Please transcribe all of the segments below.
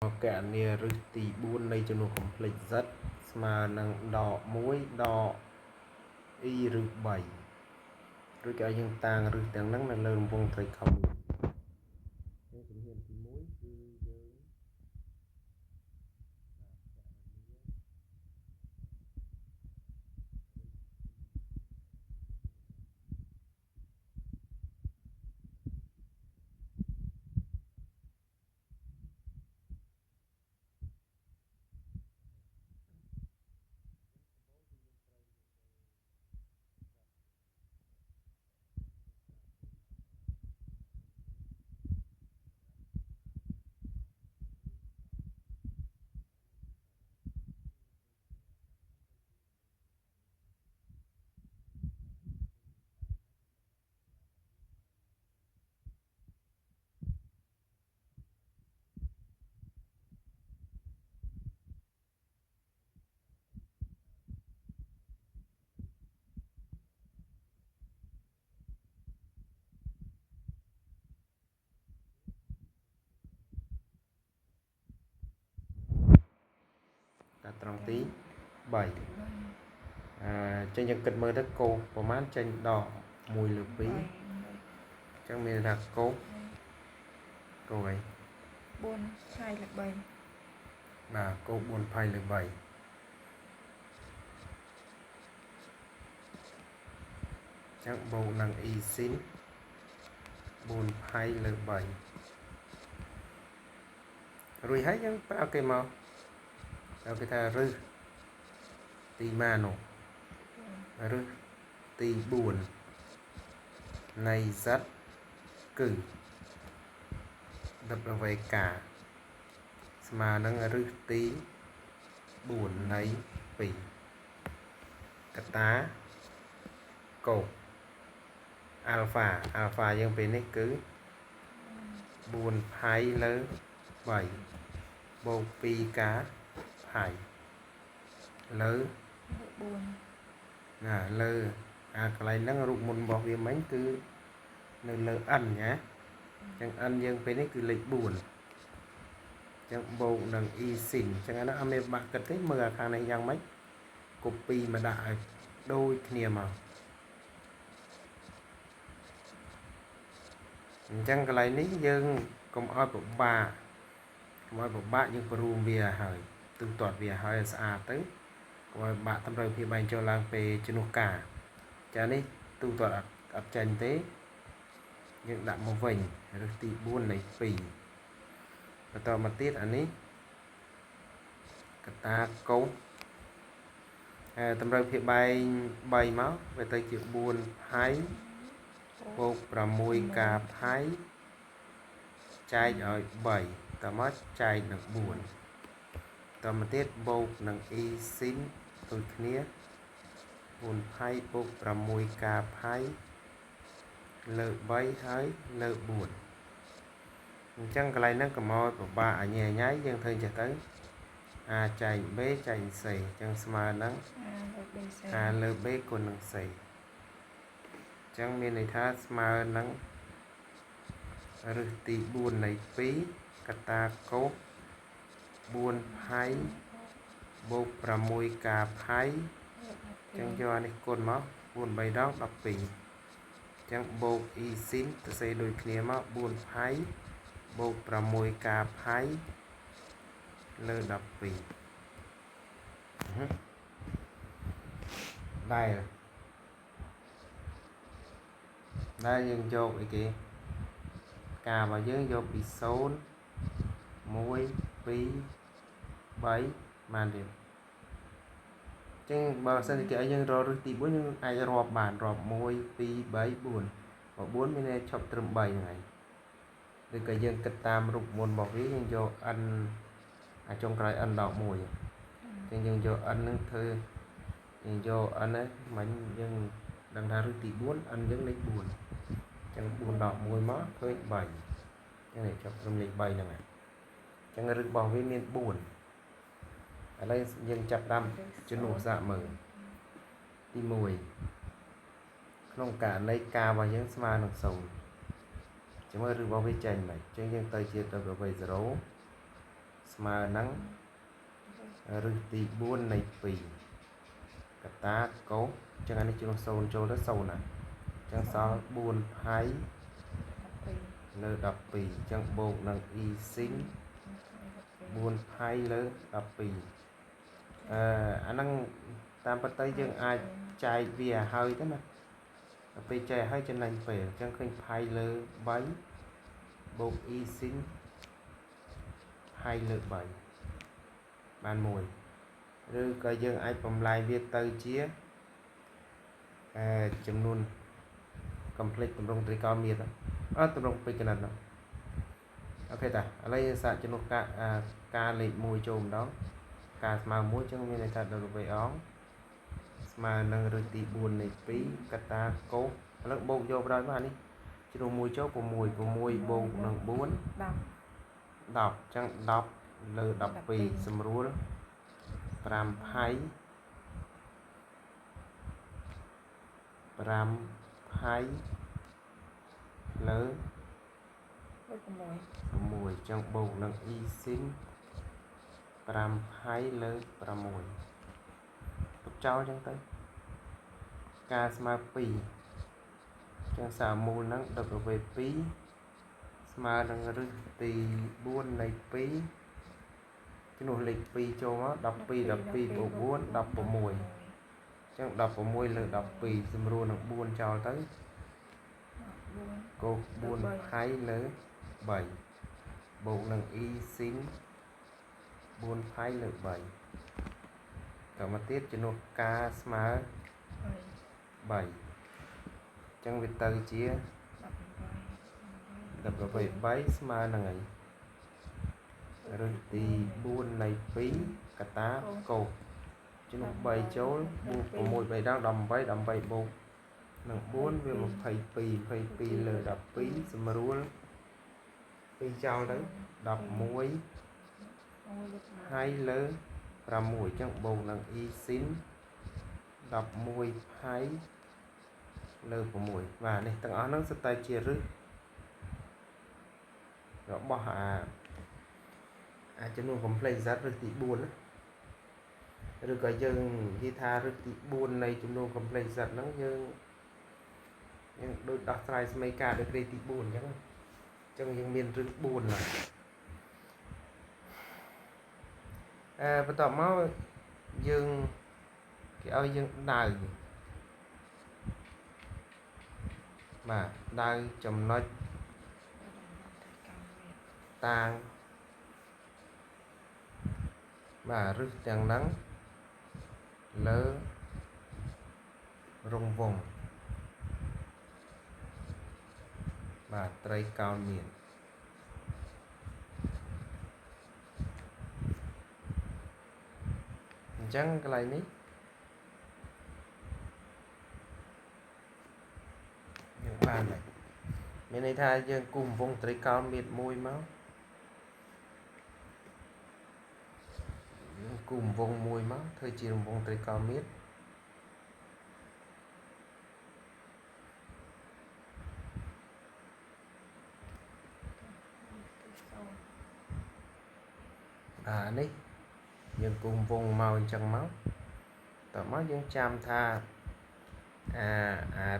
kẻ nia rực tỷ buôn này cho nó complete rất mà năng đỏ muối đỏ y rực bảy rồi cái dân tàng rực tiếng nắng là lên vùng thời không ta trong tí 7 trên những kịch mơ đất cô của mát trên đỏ mùi lửa bí trong miền là cô ấy 4 2 là 7 bà cô buồn phai lửa 7 chẳng bộ năng y xin buồn phai lửa 7 rồi hết những ok mà ok ta rư tì ma nổ rư tì buồn này rất cử đập về cả mà năng rư tí buồn này bị cả tá cổ alpha dân bên này cứ buồn phai lỡ 7 bộ pi cá phai lỡ 4 lơ cái này nó rụng một bỏ việc mấy cứ lơ ăn nhé chẳng ăn dân bên này cứ lịch buồn chẳng bộ đằng y xỉn chẳng nó ăn bạn cần thích mưa khang này rằng mấy copy mà đại đôi kia mà chẳng cái này ní dân công oi của bà nhưng rùm bìa hỏi tương toạt bìa hỏi xa tới rồi bạn tâm rồi thì bạn cho lang về chân cả cho nên tương toạt ập chân tế những đạm màu vành rồi tị buôn này phì và tao mà tiết anh ấy ta câu tâm rồi thì bay máu về tới chuyện buôn hái bộ và mùi cà phái chai ở 7 ta mất chai được buồn ta mà tiết bộ nâng y xin tôi khía buồn phai bộ và mùi cà phái lợ bay hái lợ buồn chẳng cái này nó có môi của bà ở nhà nháy dân thân trở tới chạy bế chạy xầy chẳng mà nắng lợ bế con nâng xầy chẳng miền này thá mà nắng rực tì buồn này phí cả ta cố buồn phái bộ và mùi cà phái chẳng cho anh con máu buồn bay đó đọc bình chẳng bộ y xin tự xây đôi kia máu buồn phái bộ và mùi cà phái lơ đọc bình đây dân cho cái kia cà và dân vô bị xốn muối phí bấy màn điểm chẳng bao giờ cái dân rồi thì bốn nhưng ai rọp bản rọp muối phí bấy buồn và 4 bên chọc trầm 7 ngày được cái dân kịch tam rục môn bảo ví dân cho ăn trong cái ăn đỏ mùi nhưng dân cho ăn nó thơ dân cho ăn ấy mình dân đang ra thì 4 ăn dân lấy buồn chẳng buồn đỏ mùi má thôi 7 cái này chọc trầm lịch 7 này chẳng rực bảo ví miền buồn ở đây dân chặt đâm chứ nổ dạ mở đi mùi không cả đây ca và những sma được sầu chúng ta được bảo vệ chành này trên những tay chia tập về dấu ស្មើនឹងរឹសទី4នៃ2កតាកូសចឹងអានេះជា0ចូលទៅ0ណាចឹងសល់4ផៃលើ12ចឹងបូកនឹង e sin 4ផៃលើ12អាហ្នឹងតាមពិតទៅយើងអាចចែកវាឲ្យទៅណាដល់ពេលចែកឲ្យចំណេញពេលអញ្ចឹងឃើញផៃលើ3បូក e sin ផៃលើ3បាន1ឬក៏យើងអាចបំលែងវាទៅជាចំនួន complex ទម្រង់ត្រីកោណមានទម្រង់ពេជ្រកណិតអូខេតាឥឡូវយើងសាកចំនួនការលេខ1ចូលម្ដងការស្មើ1ចឹងមានន័យថា w អងស្មើនឹងរឹសទី4នៃ2កតាកូសឥឡូវបូកយកបណ្ដោយមកអានេះជ្រុំ1ចូល6 6បូកនឹង4 10ចឹង10លើ12ស្រួល5ផៃ5ផៃលើ6ចឹងបូកនឹង e sin 5ផៃលើ6ទុកចោលចឹងទៅការស្មើ2ចឹងសារមូលនឹង w 2ស្មើនឹងរឹសទី4នៃ2ជំនួសលេខ2ចូលមក12បូក4 16ចឹង16លើ12ស្រួលនឹង4ចោលទៅកូស4ផៃលើ3បូកនឹង e sin 4ផៃលើ3តមកទៀតជំនួសការស្មើ3ចឹងវាទៅជាw 3ស្មើនឹងអីរឹសទី4នៃ2កតាកូសជំនួស3ចូលបូក6 3ដង18បូកនឹង4វា22លើ12ស្រួល2ចោលទៅ11ហើយលើ6ចឹងបូកនឹង e sin 11ផៃលើ6បាទនេះទាំងអស់ហ្នឹងសុទ្ធតែជារឹសរបស់ចំនួន complex រឹសទី4ណាឬក៏យើងនិយាយថារឹសទី4នៃចំនួន complex ហ្នឹងយើងដូចដោះស្រាយសមីការដូចទី4អញ្ចឹងយើងមានរឹស4ណាបន្ទាប់មកយើងគេឲ្យយើងដៅបាទដៅចំណុចតាងបាទរឹសទាំងហ្នឹងលើរង្វង់បាទត្រីកោណមានអញ្ចឹងកន្លែងនេះយើងបានហើយមានន័យថាយើងគូសរង្វង់ត្រីកោណមានមួយមកគូសរង្វង់មួយមកធ្វើជារង្វង់ត្រីកោណមាននេះយើងគូសរង្វង់មកអញ្ចឹងមកតោះមកយើងចាំថា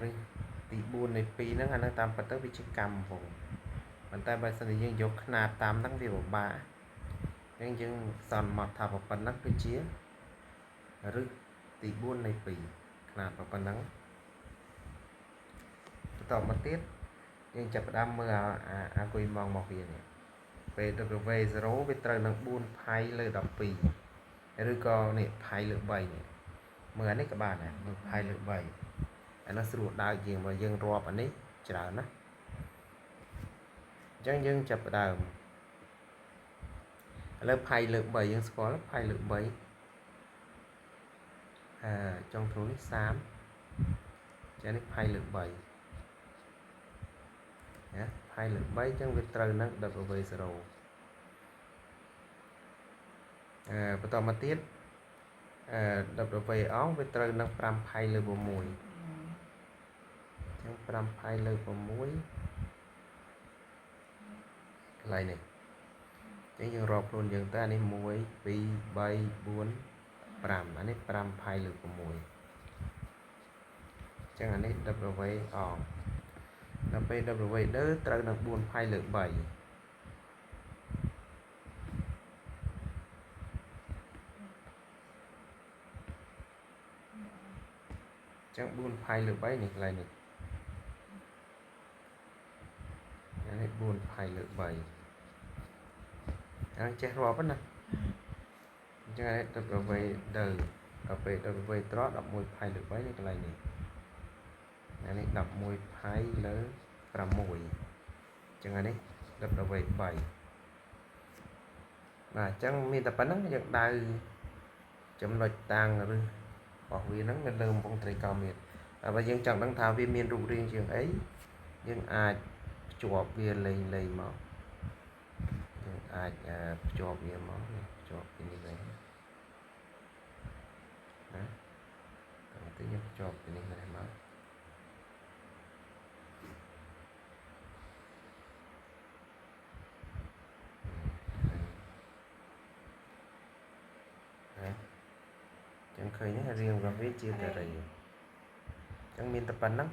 រឹសទី4នៃ2ហ្នឹងអានឹងតាមពិតទៅវាជាកម្មវងប៉ុន្តែបើសិនជាយើងយកຂະຫນາດតាមហ្នឹងវាពិបាកអញ្ចឹងយើងសន្មត់ថាប៉ុណ្ណឹងគឺជារឹសទី4នៃ2ຂະຫນາດប៉ុណ្ណឹងបន្តមកទៀតយើងចាប់ផ្ដើមមើលអាគុយម៉ងមកវានេះពេល w 0វាត្រូវនឹង4ផៃលើ12ឬក៏នេះផៃលើ3នេះមើលអានេះក៏បានដែរមើលផៃលើ3អានោះស្រួលដើរជាងបើយើងរាប់អានេះច្រើនណាអញ្ចឹងយើងចាប់ផ្ដើមឥឡូវផៃលើ3យើងស្គាល់ផៃលើ3ចុងទ្រូនេះ30ចានេះផៃលើ3ណាផៃលើ3អញ្ចឹងវាត្រូវនឹង w 0បន្តមកទៀតw អងវាត្រូវនឹង5ផៃលើ6អញ្ចឹង5ផៃលើ6កន្លែងនេះ ចឹងយើងរាប់ខ្លួនយើងទៅអានេះ1 2 3 4 5អានេះ5ផាយលើ6ចឹងអានេះ W អងដល់ពេល W ដើត្រូវនឹង4ផាយលើ3ចឹង4ផាយលើ3នេះកន្លែងនេះអានេះ4ផាយលើ3អាចេះរាប់ណាអញ្ចឹងអានេះ W ដើដល់ពេល W ត្រក11ផាយលើ3នេះកន្លែងនេះអានេះ11ផាយលើ6អញ្ចឹងអានេះ W 3បាទអញ្ចឹងមានតែប៉ុណ្្នឹងយើងដៅចំណុចតាំងឬរបស់វាហ្នឹងនៅលើកំពង់ត្រីកោណមានតែបើយើងចង់ដឹងថាវាមានរូបរាងជាងអីយើងអាចភ្ជាប់វាលេងមកយើងអាចភ្ជាប់វាមកភ្ជាប់ពីនេះវិញណាតាមទៅយើងភ្ជាប់ពីនេះមកណាចឹងឃើញរាងរបស់វាជាតរីចឹងមានតែប៉ុណ្ណឹង